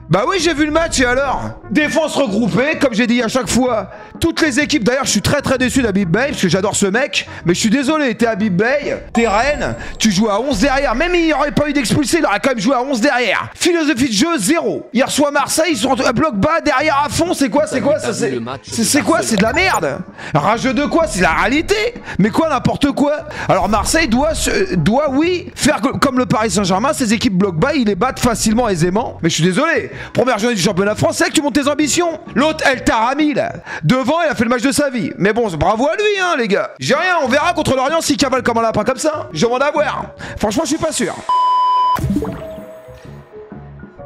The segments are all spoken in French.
Bah oui, j'ai vu le match et alors? Défense regroupée, comme j'ai dit à chaque fois. Toutes les équipes, d'ailleurs, je suis très déçu d'Habib Beye, parce que j'adore ce mec. Mais je suis désolé, t'es Habib Beye, t'es Rennes, tu joues à 11 derrière. Même il aurait pas eu d'expulsé, il aurait quand même joué à 11 derrière. Philosophie de jeu, 0. Hier soir Marseille, ils sont à bloc bas, derrière à fond. C'est quoi? C'est quoi? C'est quoi? C'est de la merde. Rageux de quoi? C'est la réalité. Mais quoi, n'importe quoi. Alors Marseille doit oui, faire comme le Paris Saint-Germain. Ces équipes bloc bas, ils les battent facilement, aisément. Mais je suis désolé. Première journée du championnat français, que tu montes tes ambitions. L'autre, El Tarami, là. Devant, il a fait le match de sa vie. Mais bon, bravo à lui, hein, les gars. J'ai rien, on verra contre l'Orient s'il cavale comme un lapin comme ça. Je demande à voir. Franchement, je suis pas sûr.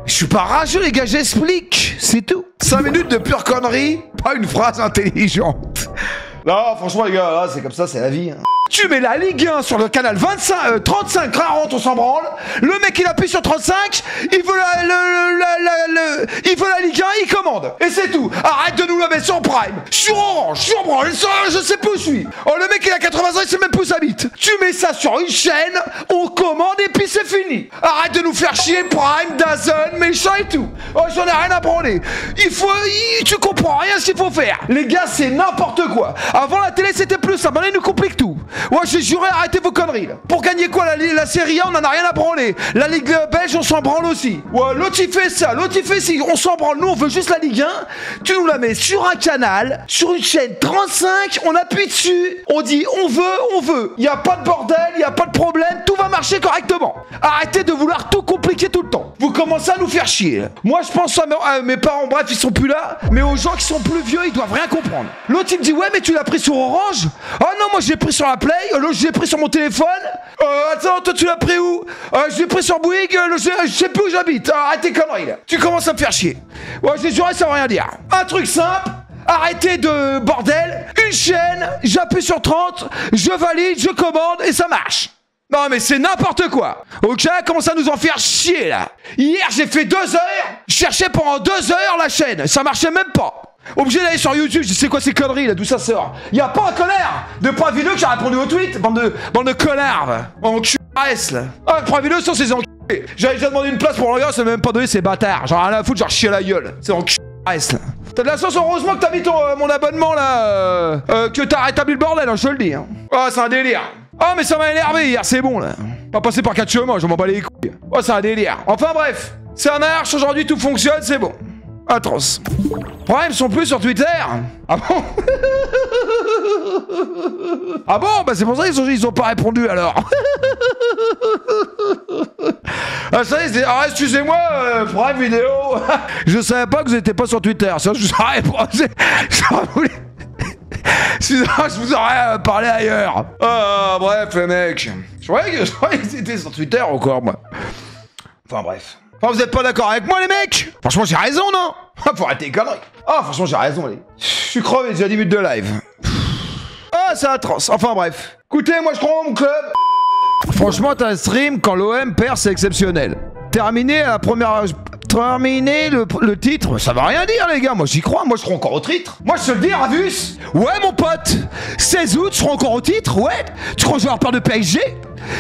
Je suis pas rageux, les gars, j'explique. C'est tout. 5 minutes de pure connerie, pas une phrase intelligente. Non, franchement, les gars, là, c'est comme ça, c'est la vie. Hein. Tu mets la Ligue 1 sur le canal 35, 40, on s'en branle. Le mec, il appuie sur 35, il veut il veut la Ligue 1, il commande. Et c'est tout. Arrête de nous la mettre sur Prime, sur Orange, sur Branle, je sais pas où je suis. Oh, le mec, il a 80 ans, il sait même pas où ça habite. Tu mets ça sur une chaîne, on commande et puis c'est fini. Arrête de nous faire chier, Prime, DAZN, méchant et tout. Oh, j'en ai rien à branler. Tu comprends rien ce qu'il faut faire. Les gars, c'est n'importe quoi. Avant, la télé, c'était plus ça. Maintenant, ils nous compliquent tout. Ouais, j'ai juré, arrêtez vos conneries là. Pour gagner quoi, la Série A, on en a rien à branler. La Ligue belge, on s'en branle aussi. Ouais, l'autre il fait ça, l'autre il fait ci, on s'en branle. Nous, on veut juste la Ligue 1. Tu nous la mets sur un canal, sur une chaîne 35, on appuie dessus, on dit on veut. Y a pas de bordel, y a pas de problème, tout va marcher correctement. Arrêtez de vouloir tout compliquer tout le temps. Vous commencez à nous faire chier. Moi, je pense à mes parents, bref, ils sont plus là, mais aux gens qui sont plus vieux, ils doivent rien comprendre. L'autre il me dit ouais, mais tu l'as pris sur Orange? Ah non, moi je l'ai pris sur la Play. L'autre je l'ai pris sur mon téléphone. Attends, toi tu l'as pris où? Je l'ai pris sur Bouygues. Je sais plus où j'habite. Arrête tes conneries là. Tu commences à me faire chier. Ouais, j'ai juré, ça veut rien dire. Un truc simple. Arrêtez de bordel. Une chaîne. J'appuie sur 30. Je valide, je commande et ça marche. Non mais c'est n'importe quoi. Ok, commence à nous en faire chier là. Hier j'ai fait 2 heures. Je cherchais pendant 2 heures la chaîne. Ça marchait même pas. Obligé d'aller sur YouTube, je sais quoi ces conneries là, d'où ça sort. Y'a pas un connard de Prime Video qui a répondu au tweet, bande de connards va. Enculé là. Ah, Prime Video sont ces enculés. J'avais déjà demandé une place pour le gars, ça m'a même pas donné ces bâtards. J'en ai rien à foutre, genre chier à la gueule. C'est enculé là. T'as de la chance, heureusement que t'as mis mon abonnement là, que t'as rétabli le bordel, hein, je te le dis. Hein. Oh, c'est un délire. Oh, mais ça m'a énervé hier, c'est bon là. Pas passer par 4 chemins, je m'en bats les couilles. Oh, c'est un délire. Enfin bref, ça marche, aujourd'hui tout fonctionne, c'est bon. Atroce. Prime sont plus sur Twitter. Ah bon? Ah bon? Bah c'est pour ça qu'ils ont pas répondu alors. Ah ça y est, ah, excusez-moi, Prime Vidéo. Je savais pas que vous étiez pas sur Twitter. Ça, je vous aurais répondu. Sinon, je vous aurais parlé ailleurs. Ah bref les mecs. Je croyais qu'ils étaient sur Twitter encore moi. Enfin bref. Enfin, vous êtes pas d'accord avec moi, les mecs? Franchement, j'ai raison, non? Faut arrêter les conneries. Ah, franchement, j'ai raison, les. Je suis crevé, j'ai 10 minutes de live. Ah, c'est atroce. Enfin, bref. Écoutez, moi, je crois en mon club. Franchement, t'as un stream quand l'OM perd, c'est exceptionnel. Terminé à la première... Terminer le titre, ça va rien dire les gars, moi j'y crois, moi je crois encore au titre. Moi je te le dis, Ravus. Ouais mon pote, 16 août, je crois encore au titre, ouais. Tu crois que je vais avoir peur de PSG?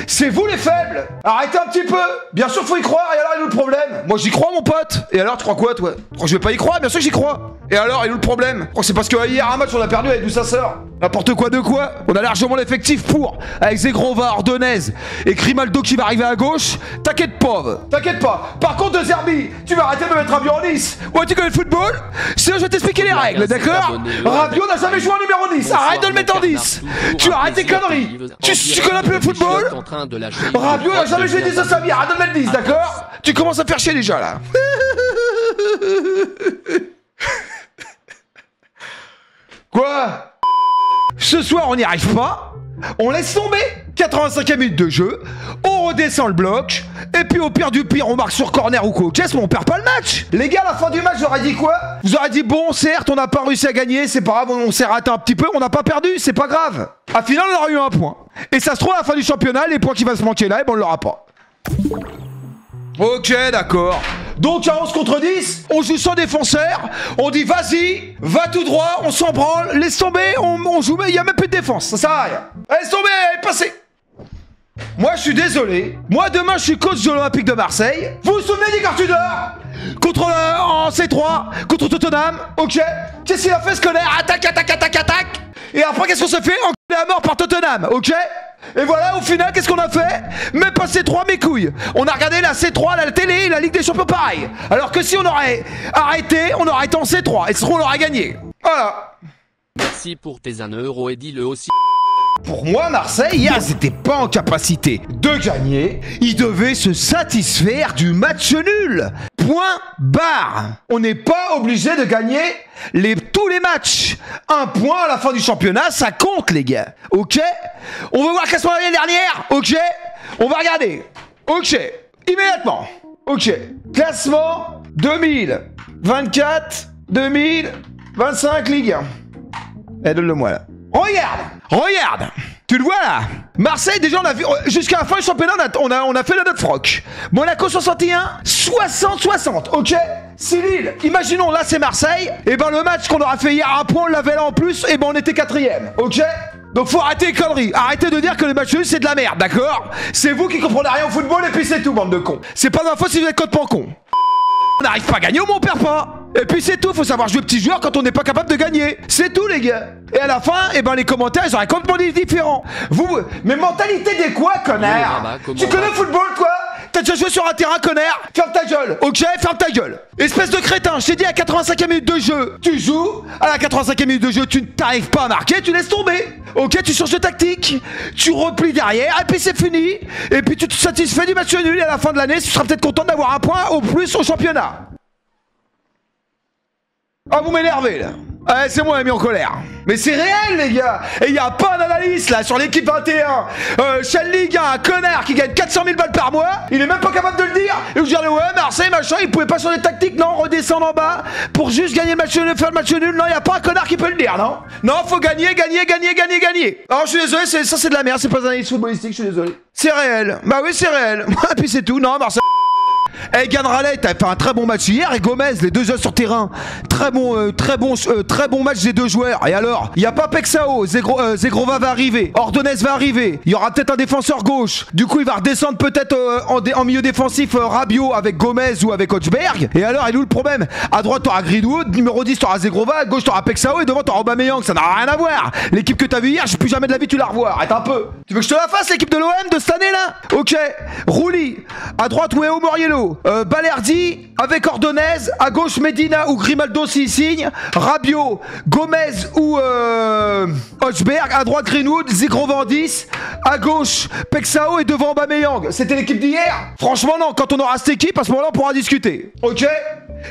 C'est vous les faibles. Arrêtez un petit peu. Bien sûr faut y croire, et alors il est où le problème? Moi j'y crois mon pote. Et alors tu crois quoi toi? Tu crois que je vais pas y croire? Bien sûr que j'y crois. Et alors il est où le problème? Je crois que c'est parce que hier un match on a perdu avec d'où ça sort. N'importe quoi de quoi? On a largement l'effectif pour. Avec Zegrova, Ordonez et Grimaldo qui va arriver à gauche. T'inquiète pas. T'inquiète pas. Par contre de Zerbi, tu vas arrêter de me mettre Rabiot en 10. Ouais, tu connais le football? Sinon je vais t'expliquer les règles, d'accord? Rabiot n'a jamais joué en numéro 10. Arrête de le mettre en 10. Tu arrêtes tes conneries. Tu connais plus le football? Rabiot n'a jamais joué 10 de sa vie. Arrête de le mettre 10, d'accord? Tu commences à me faire chier déjà là. Quoi? Ce soir on n'y arrive pas. On laisse tomber. 85e minute de jeu, on redescend le bloc, et puis au pire du pire, on marque sur corner ou quoi au caisse, mais on perd pas le match. Les gars, à la fin du match, j'aurais dit quoi? Vous aurez dit, bon, certes, on n'a pas réussi à gagner, c'est pas grave, on s'est raté un petit peu, on n'a pas perdu, c'est pas grave. À final, on aura eu un point. Et ça se trouve, à la fin du championnat, les points qui vont se manquer là, et ben on l'aura pas. Ok, d'accord. Donc à 11 contre 10, on joue sans défenseur, on dit vas-y, va tout droit, on s'en branle, laisse tomber, on joue, mais il n'y a même plus de défense, ça sert à rien. Laisse tomber, passez. Moi je suis désolé, moi demain je suis coach de l'Olympique de Marseille. Vous vous souvenez d'Igor Tudor? en C3 contre Tottenham. Ok. Qu'est-ce qu'il a fait ce connard? Attaque, attaque, attaque, attaque. Et après, qu'est-ce qu'on se fait? Enculé à mort par Tottenham. Ok. Et voilà, au final, qu'est-ce qu'on a fait? Même pas C3, mes couilles. On a regardé la C3, la télé, la Ligue des Champions pareil. Alors que si on aurait arrêté, on aurait été en C3. Et ce on aurait gagné. Voilà. Merci pour tes 1 euro et dis-le aussi. Pour moi, Marseille, hier, ils n'étaient pas en capacité de gagner. Ils devaient se satisfaire du match nul. Point barre. On n'est pas obligé de gagner tous les matchs. 1 point à la fin du championnat, ça compte, les gars. Ok? On veut voir le classement de l'année dernière? Ok? On va regarder. Ok. Immédiatement. Ok. Classement 2024, 2025 Ligue 1. Eh, donne-le-moi là. Regarde! Regarde! Tu le vois là? Marseille, déjà on a vu, jusqu'à la fin du championnat, on a fait le notre froc. Monaco 61, 60-60, ok? C'est Lille. Imaginons, là c'est Marseille, et ben le match qu'on aura fait hier à 1 point, on l'avait là en plus, et ben on était 4ème, ok? Donc faut arrêter les conneries, arrêtez de dire que les matchs nuls c'est de la merde, d'accord? C'est vous qui comprenez rien au football et puis c'est tout, bande de cons. C'est pas d'info si vous êtes complètement cons. On n'arrive pas à gagner, on perd pas. Et puis c'est tout, faut savoir jouer petits joueurs quand on n'est pas capable de gagner. C'est tout les gars. Et à la fin, eh ben les commentaires ils auraient complètement différents. Mais mentalité des quoi, connard? Tu connais le football toi? T'as déjà joué sur un terrain, connard? Ferme ta gueule, ok? Ferme ta gueule. Espèce de crétin, je t'ai dit à 85e minute de jeu, tu joues. À la 85e minute de jeu, tu n'arrives pas à marquer, tu laisses tomber. Ok, tu changes de tactique, tu replies derrière, et puis c'est fini. Et puis tu te satisfais du match nul, et à la fin de l'année, tu seras peut-être content d'avoir 1 point au plus au championnat. Ah, vous m'énervez là. Ah, c'est moi qui mis en colère. Mais c'est réel les gars. Et il n'y a pas d'analyse là sur l'équipe 21. Chaque Ligue a un connard qui gagne 400 000 balles par mois. Il est même pas capable de le dire. Et vous dire ouais Marseille machin, il pouvait pas changer de tactique, non, redescendre en bas pour juste gagner le match nul, faire le match nul. Non, il n'y a pas un connard qui peut le dire, non. Non, faut gagner, gagner, gagner, gagner, gagner. Alors je suis désolé, ça c'est de la merde, c'est pas d'analyse footballistique, je suis désolé. C'est réel. Bah oui, c'est réel. Et puis c'est tout. Non, Marseille. Eh, Gan Raleigh, t'as fait un très bon match hier, et Gomez, les deux joueurs sur terrain, très bon match des deux joueurs. Et alors, il y a pas Pexao, Zegrova va arriver, Ordonez va arriver, il y aura peut-être un défenseur gauche. Du coup, il va redescendre peut-être en milieu défensif Rabiot avec Gomez ou avec Hochberg. Et alors, il est où le problème? À droite, t'auras Greenwood, numéro 10, t'auras Zegrova, à gauche, t'auras Pexao, et devant, t'auras Aubameyang. Ça n'a rien à voir. L'équipe que t'as vue hier, plus jamais de la vie tu la revois. Arrête un peu. Tu veux que je te la fasse, l'équipe de l'OM de cette année là? Ok. Rouli, à droite, Weo Moriello. Balerdi avec Ordonez, à gauche Medina ou Grimaldo s'il signe, Rabiot, Gomez ou Hochberg, à droite Greenwood, Zegrova 10, à gauche Pexao et devant Aubameyang. C'était l'équipe d'hier? Franchement non, quand on aura cette équipe, à ce moment-là on pourra discuter. Ok?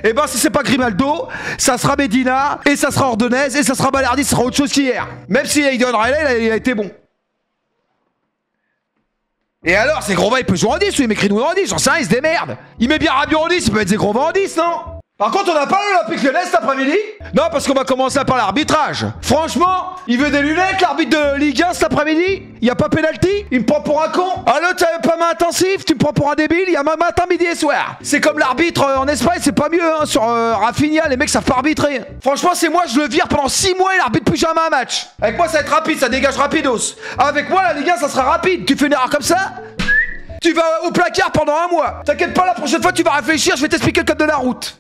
Et ben si c'est pas Grimaldo, ça sera Medina, et ça sera Ordonez, et ça sera Balerdi, ça sera autre chose qu'hier. Même si Aiden Riley il a été bon. Et alors, Zegrova il peut jouer en 10 ou il met Greenwood en 10, j'en sais rien, il se démerde. Il met bien Rabiot en 10, il peut mettre Zegrova en 10, non? Par contre, on n'a pas l'Olympique Lyonnais cet après-midi? Non, parce qu'on va commencer par l'arbitrage. Franchement, il veut des lunettes, l'arbitre de Ligue 1 cet après-midi? Y a pas penalty? Il me prend pour un con? Ah l'autre, t'as pas main intensive? Tu me prends pour un débile? Y a matin, midi et soir. C'est comme l'arbitre en Espagne, c'est pas mieux, hein. Sur Rafinha, les mecs savent pas arbitrer. Franchement, c'est moi, je le vire pendant 6 mois, il arbitre plus jamais un match. Avec moi, ça va être rapide, ça dégage rapidos. Avec moi, la Ligue 1, ça sera rapide. Tu fais une erreur comme ça? Tu vas au placard pendant 1 mois. T'inquiète pas, la prochaine fois tu vas réfléchir, je vais t'expliquer le code de la route.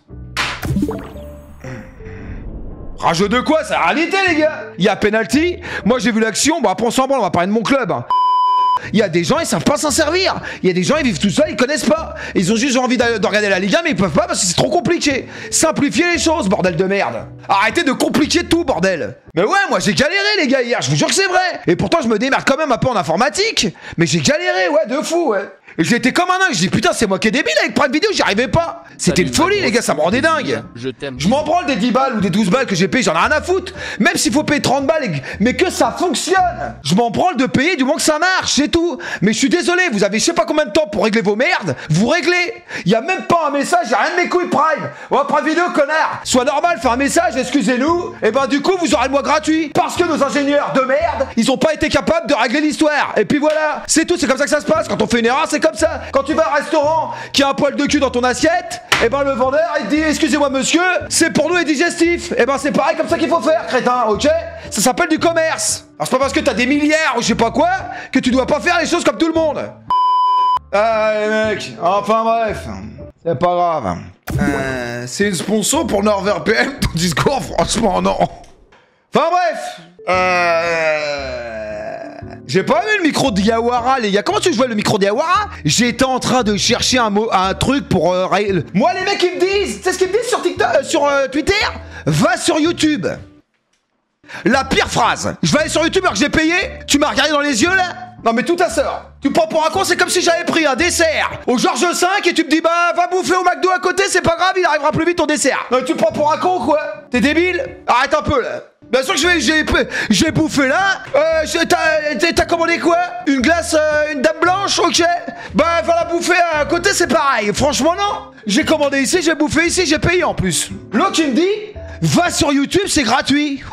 Rageux de quoi? C'est la réalité les gars. Il y a penalty. Moi j'ai vu l'action. Bon après on s'en branle, on va parler de mon club. Il y a des gens, ils savent pas s'en servir. Il y a des gens, ils vivent tout seuls, ils connaissent pas. Ils ont juste envie de regarder la Ligue 1, mais ils peuvent pas parce que c'est trop compliqué. Simplifiez les choses, bordel de merde. Arrêtez de compliquer tout, bordel. Mais ouais, moi j'ai galéré les gars hier, je vous jure que c'est vrai. Et pourtant je me démerde quand même un peu en informatique. Mais j'ai galéré, ouais, de fou, ouais. Et j'étais comme un dingue, je dis putain c'est moi qui est débile avec Prime Vidéo, j'y arrivais pas. C'était une folie les gars, ça me rendait dingue. Je m'en branle des 10 balles ou des 12 balles que j'ai payé, j'en ai rien à foutre. Même s'il faut payer 30 balles, mais que ça fonctionne. Je m'en branle de payer du moins que ça marche, c'est tout. Mais je suis désolé, vous avez je sais pas combien de temps pour régler vos merdes. Vous réglez. Y a même pas un message, y'a rien de mes couilles Prime. Ouais Prime Vidéo connard. Soit normal, fais un message, excusez-nous. Et ben du coup vous aurez le mois gratuit. Parce que nos ingénieurs de merde, ils ont pas été capables de régler l'histoire. Et puis voilà, c'est tout, c'est comme ça que ça se passe. Quand on fait une erreur, c'est comme ça. Quand tu vas à un restaurant qui a un poil de cul dans ton assiette, et ben le vendeur il te dit excusez-moi monsieur, c'est pour nous les digestifs. Et ben c'est pareil comme ça qu'il faut faire, crétin, ok? Ça s'appelle du commerce. Alors c'est pas parce que t'as des milliards ou je sais pas quoi que tu dois pas faire les choses comme tout le monde. Ah les mecs, enfin bref, c'est pas grave. C'est une sponsor pour NordVPN, ton discours, franchement, non. Enfin bref. J'ai pas vu le micro de Yawara, les gars. Comment tu jouais le micro de Yawara? J'étais en train de chercher un truc pour... Moi, les mecs, ils me disent... Tu sais ce qu'ils me disent sur TikTok, sur Twitter? Va sur YouTube. La pire phrase. Je vais aller sur YouTube alors que j'ai payé. Tu m'as regardé dans les yeux, là? Non, mais tout ta sœur. Tu prends pour un con, c'est comme si j'avais pris un dessert au Georges V et tu me dis, bah, va bouffer au McDo à côté, c'est pas grave, il arrivera plus vite ton dessert. Non, tu prends pour un con, quoi? T'es débile? Arrête un peu, là. Bien sûr que j'ai bouffé là. T'as commandé quoi? Une glace, une dame blanche, ok. Bah, va la bouffer à côté, c'est pareil. Franchement, non. J'ai commandé ici, j'ai bouffé ici, j'ai payé en plus. L'autre qui me dit, va sur YouTube, c'est gratuit.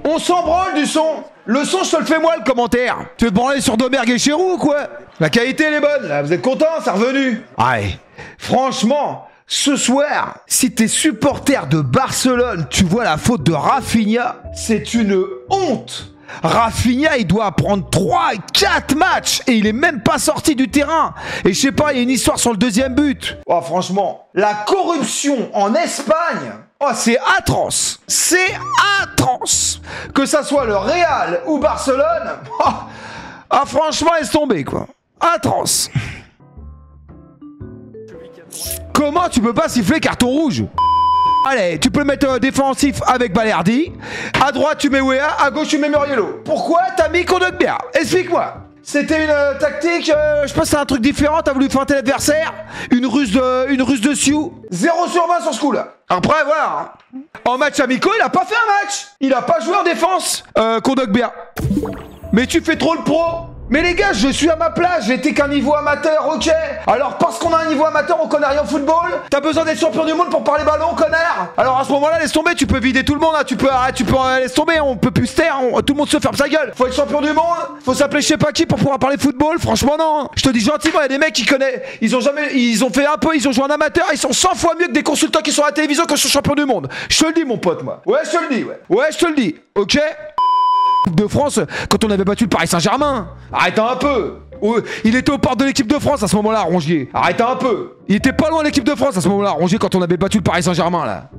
On s'en branle du son. Le son, je te le fais moi, le commentaire. Tu veux te branler sur Domergue et Chérou ou quoi? La qualité, elle est bonne, là. Vous êtes contents? C'est revenu. Ouais. Franchement... Ce soir, si t'es supporter de Barcelone, tu vois la faute de Rafinha, c'est une honte. Rafinha, il doit prendre 3-4 matchs et il est même pas sorti du terrain. Et je sais pas, il y a une histoire sur le deuxième but. Oh, franchement, la corruption en Espagne, oh, c'est atroce. C'est atroce. Que ça soit le Real ou Barcelone, oh, ah, franchement, laisse tomber, quoi. Atroce. Comment tu peux pas siffler carton rouge? Allez, tu peux le mettre défensif avec Balerdi. À droite, tu mets Wea. À gauche, tu mets Muriello. Pourquoi t'as mis Kondogbia? Explique-moi. C'était une tactique, je pense que c'est un truc différent. T'as voulu feinter l'adversaire. Une ruse de Sioux. 0 sur 20 sur ce coup-là. Après, voilà. En match amicaux, il a pas fait un match. Il a pas joué en défense, Kondogbia. Mais tu fais trop le pro. Mais les gars, je suis à ma place, j'étais qu'un niveau amateur, ok. Alors parce qu'on a un niveau amateur, on connaît rien au football. T'as besoin d'être champion du monde pour parler ballon, connard. Alors à ce moment-là, laisse tomber, tu peux vider tout le monde, hein. Tu peux laisse tomber, on peut plus se taire, tout le monde se ferme sa gueule. Faut être champion du monde, faut s'appeler je sais pas qui pour pouvoir parler football, franchement non. Je te dis gentiment, il y a des mecs qui connaissent, ils ont fait un peu, ils ont joué en amateur, ils sont 100 fois mieux que des consultants qui sont à la télévision que sont champions du monde. Je te le dis mon pote, moi. Ouais, je te le dis, ouais. Ouais, je te le dis, ok. De France quand on avait battu le Paris Saint-Germain. Arrête un peu. Il était aux portes de l'équipe de France à ce moment-là, Rongier. Arrête un peu. Il était pas loin de l'équipe de France à ce moment-là, Rongier, quand on avait battu le Paris Saint-Germain, là.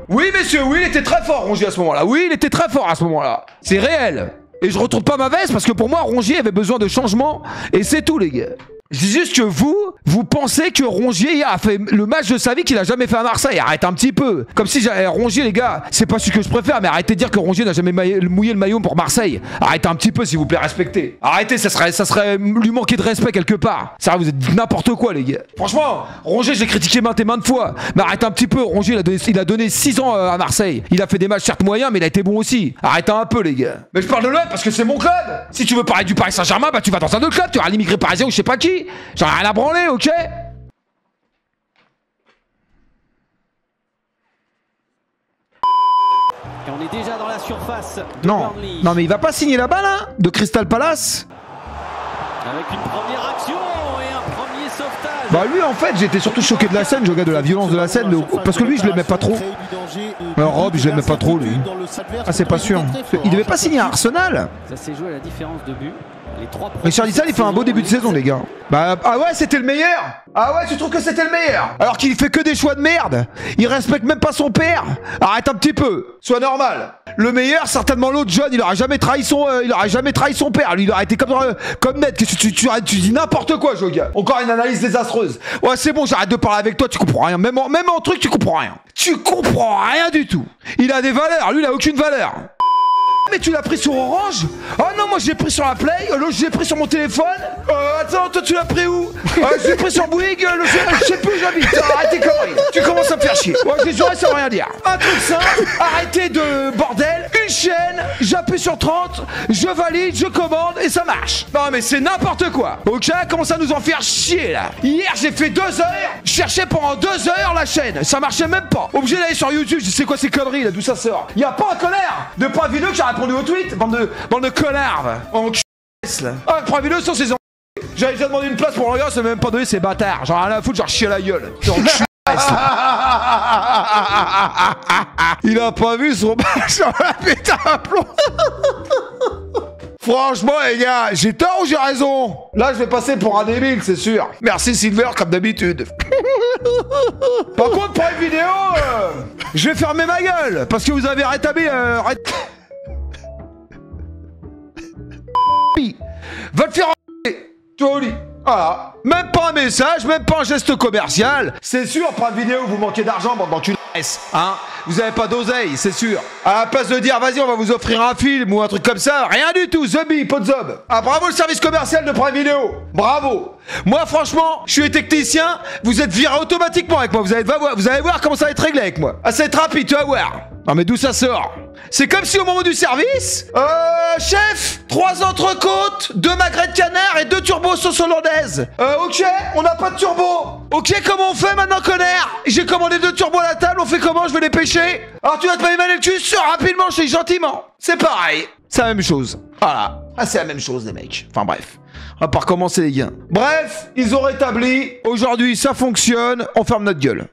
Oui, messieurs, oui, il était très fort, Rongier, à ce moment-là. Oui, il était très fort à ce moment-là. C'est réel. Et je retourne pas ma veste parce que pour moi, Rongier avait besoin de changement. Et c'est tout, les gars. Je dis juste que vous pensez que Rongier a fait le match de sa vie qu'il a jamais fait à Marseille. Arrête un petit peu. Comme si Rongier, les gars, c'est pas celui que je préfère, mais arrêtez de dire que Rongier n'a jamais mouillé le maillot pour Marseille. Arrêtez un petit peu, s'il vous plaît, respectez. Arrêtez, ça serait lui manquer de respect quelque part. Ça, vous êtes n'importe quoi, les gars. Franchement, Rongier, j'ai critiqué maintes et maintes fois. Mais arrêtez un petit peu. Rongier, il a donné 6 ans à Marseille. Il a fait des matchs certes moyens, mais il a été bon aussi. Arrêtez un peu, les gars. Mais je parle de l'autre parce que c'est mon club. Si tu veux parler du Paris Saint-Germain, bah tu vas dans un autre club. Tu auras l'immigré parisien ou je sais pas qui. J'en ai rien à branler, ok? Et on est déjà dans la surface de Non, Burnley. non mais il va pas signer là-bas, là, de Crystal Palace. Avec une première action et un premier sauvetage. Bah lui, en fait, j'étais surtout choqué de la scène, je regarde de la violence de la scène, parce que lui, je l'aimais pas trop. Rob, je l'aimais pas trop, lui. Ah, c'est pas sûr. Il devait pas signer à Arsenal. Ça s'est joué à la différence de but. Richarlison, il fait un beau début de saison, les gars. Bah, ah ouais, c'était le meilleur. Ah ouais, tu trouves que c'était le meilleur? Alors qu'il fait que des choix de merde. Il respecte même pas son père. Arrête un petit peu. Sois normal. Le meilleur, certainement l'autre John, il aurait jamais trahi son père. Lui, il aurait été comme net. Tu dis n'importe quoi, Joga. Encore une analyse désastreuse. Ouais, c'est bon, j'arrête de parler avec toi, tu comprends rien. Même en truc, tu comprends rien. Tu comprends rien du tout. Il a des valeurs, lui, il a aucune valeur. Mais tu l'as pris sur Orange? Oh non, moi je l'ai pris sur la Play, l'autre je l'ai pris sur mon téléphone. Attends, toi tu l'as pris où? Je l'ai pris sur Bouygues, je sais plus où j'habite. Arrête tes conneries. Tu commences à me faire chier. Ouais, je les aurais, ça veut rien dire. Un truc simple, arrêtez de bordel. Une chaîne, j'appuie sur 30, je valide, je commande et ça marche. Non mais c'est n'importe quoi. Ok, commence à nous en faire chier là. Hier j'ai fait 2 heures, je cherchais pendant 2 heures la chaîne, ça marchait même pas. Obligé d'aller sur YouTube, je sais quoi ces conneries là, d'où ça sort. Y'a pas un connard de Prime Video qui a répondu au tweet, bande de connards va. En là. Ah, Prime Video sont ces j'avais déjà demandé une place pour le gars, ça m'a même pas donné ces bâtards. Genre rien à foutre, genre chier à la gueule. Il a pas vu son match sur la pétard à plomb. Franchement, les gars, j'ai tort ou j'ai raison? Là, je vais passer pour un débile, c'est sûr. Merci Silver, comme d'habitude. Par contre, pour une vidéo, je vais fermer ma gueule, parce que vous avez rétabli... Va te faire Tony. Voilà. Même pas un message, même pas un geste commercial. C'est sûr, pour une vidéo, vous manquez d'argent, bande d'enculés. Hein? Vous avez pas d'oseille, c'est sûr. À la place de dire, vas-y, on va vous offrir un film ou un truc comme ça, rien du tout, zombie, pas de zob. Ah, bravo le service commercial de Prime Video. Bravo. Moi, franchement, je suis technicien, vous êtes viré automatiquement avec moi. Vous allez voir comment ça va être réglé avec moi. Ah, ça va être rapide, tu vas voir. Non, mais d'où ça sort? C'est comme si au moment du service, chef, 3 entrecôtes, 2 magrets de canard et 2 turbos sauce hollandaise. Ok, on n'a pas de turbo. Ok, comment on fait maintenant, connard? J'ai commandé 2 turbos à la table, on fait comment? Je vais les pêcher. Alors tu vas te manier le cul, sur rapidement, je dis gentiment. C'est pareil, c'est la même chose. Voilà, ah, c'est la même chose les mecs. Enfin bref, on va pas recommencer les gars. Bref, ils ont rétabli, aujourd'hui ça fonctionne, on ferme notre gueule.